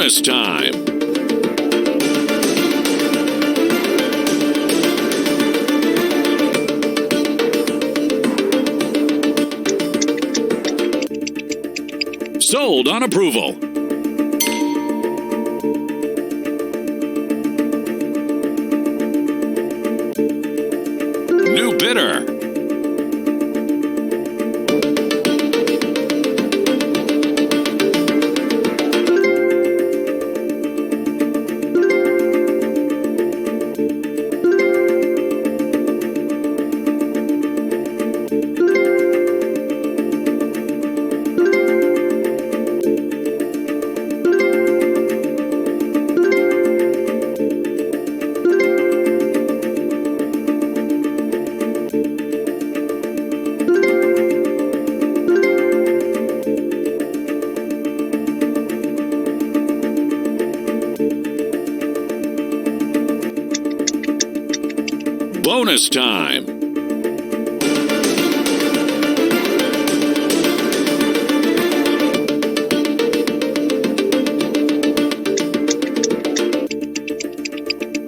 Bonus time. Sold on approval. New bidder. Bonus time.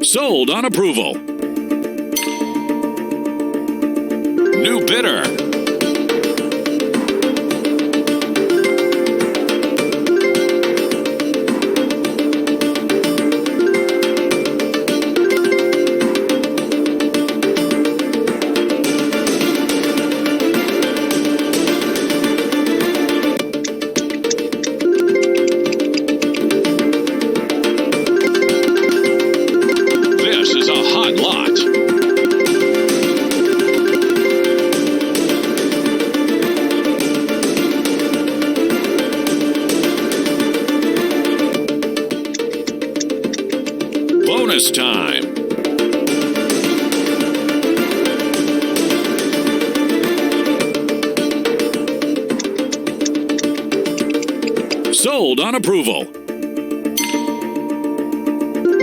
Sold on approval. New bidder. This is a hot lot. Bonus time. Sold on approval.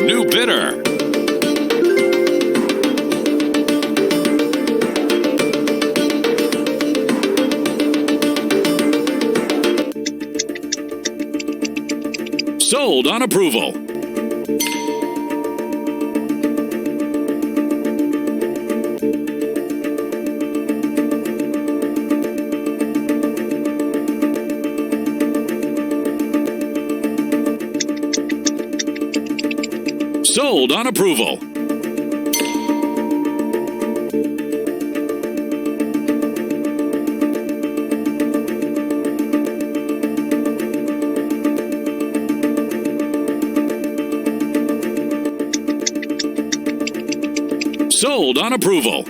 New bidder. Sold on approval. Sold on approval. Sold on approval.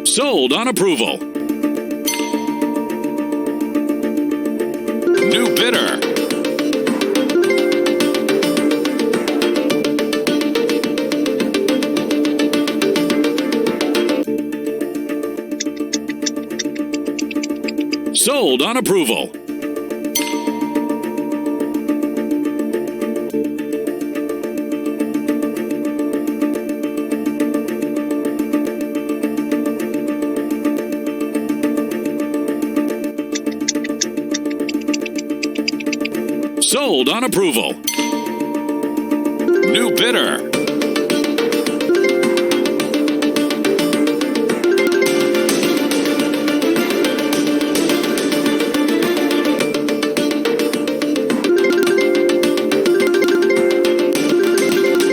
Sold on approval. New bidder. Sold on approval. Sold on approval. New bidder.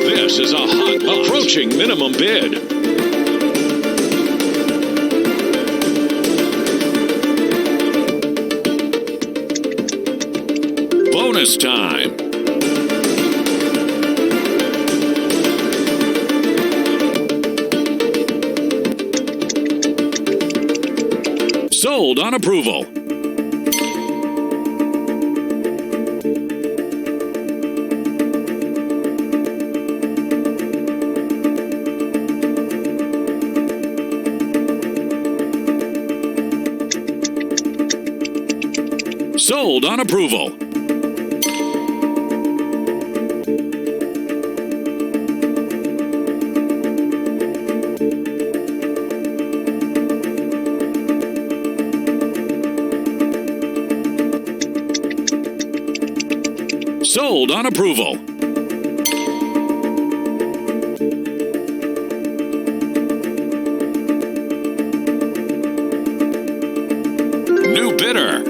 This is a hot lot. Approaching minimum bid. Bonus time. Sold on approval. Sold on approval. Sold on approval. New bidder.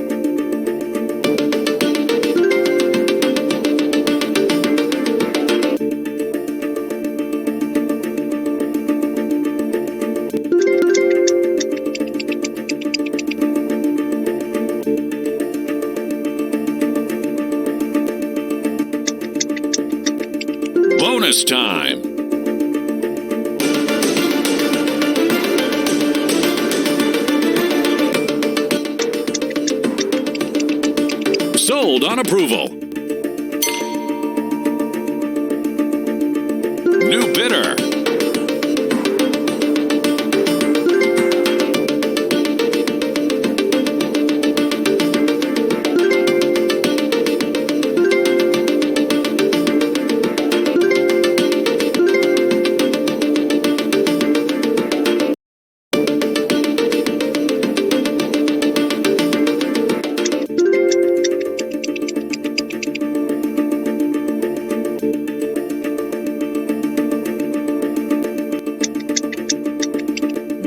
Bonus time. Sold on approval. New bidder.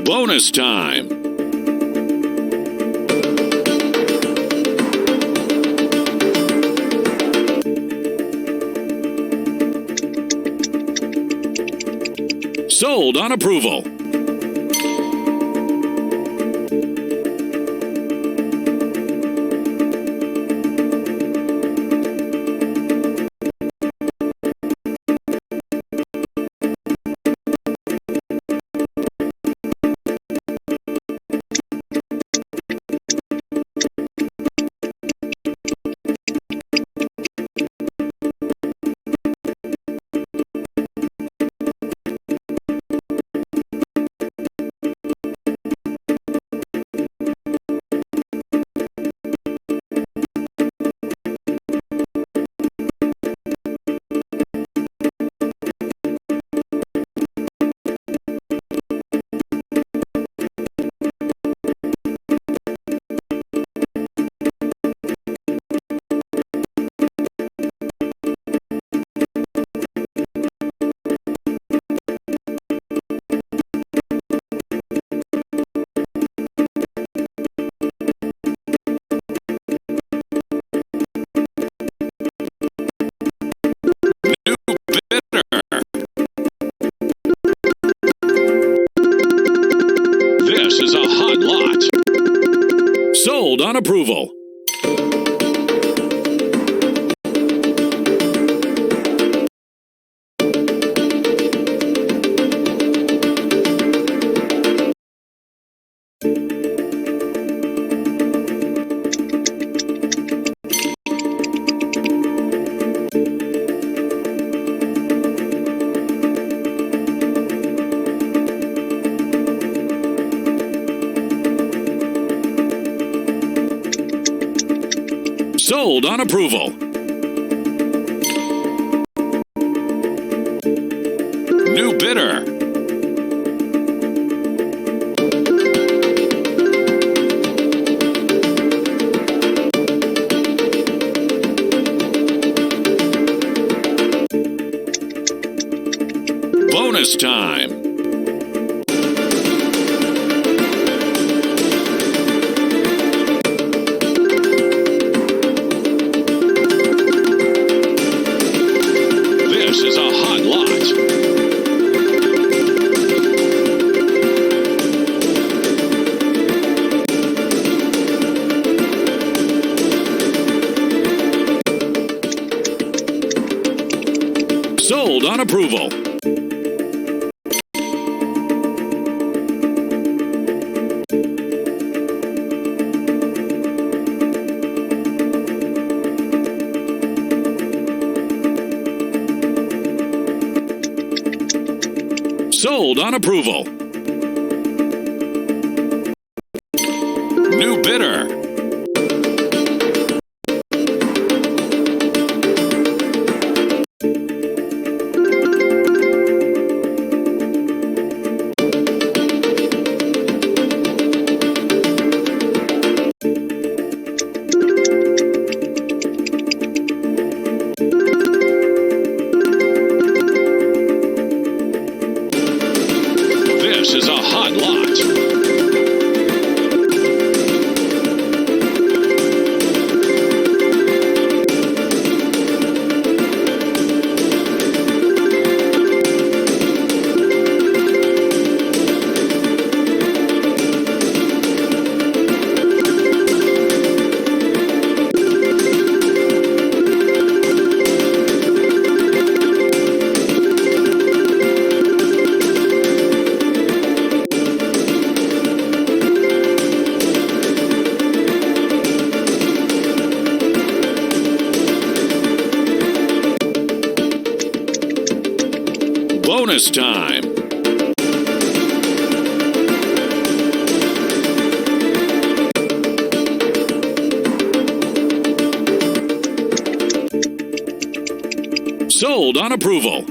Bonus time. Sold on approval. This is a hot lot. Sold on approval. Sold on approval. New bidder. Bonus time. This is a hot lot. Sold on approval. Sold on approval. New bidder. hot lot. Bonus time. Sold on approval.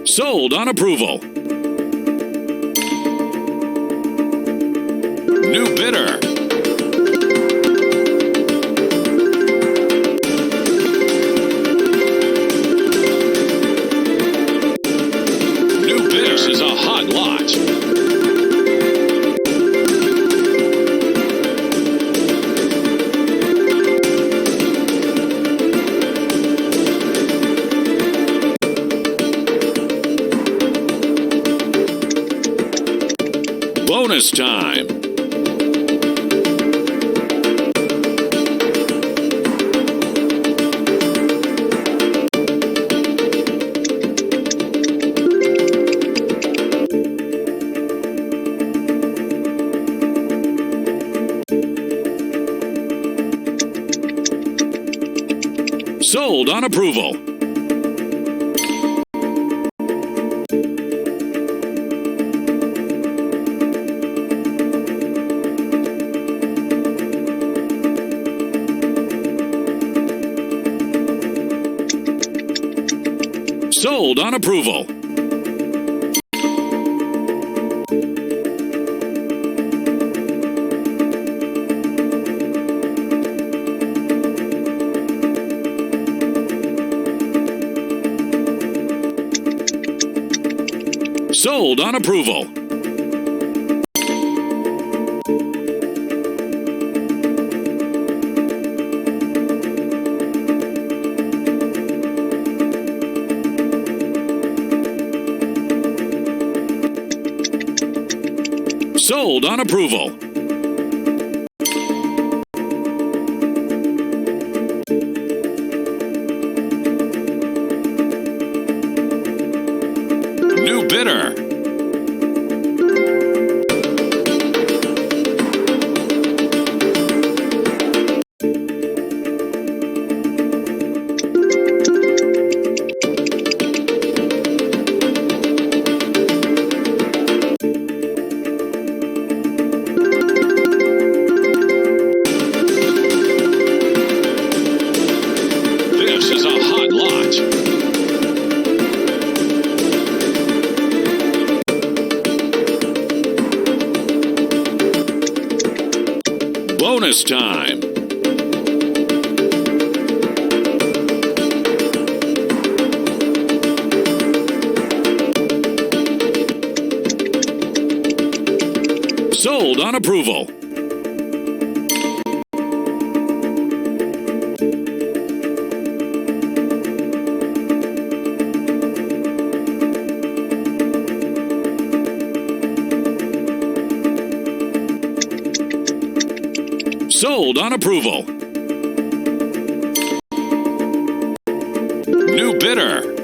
Sold on approval. New bidder. New bidder. This is a hot lot. Bonus time. Sold on approval. Sold on approval. Sold on approval. Sold on approval. New bidder. This is a hot lot. Bonus time. Sold on approval. Sold on approval. New bidder.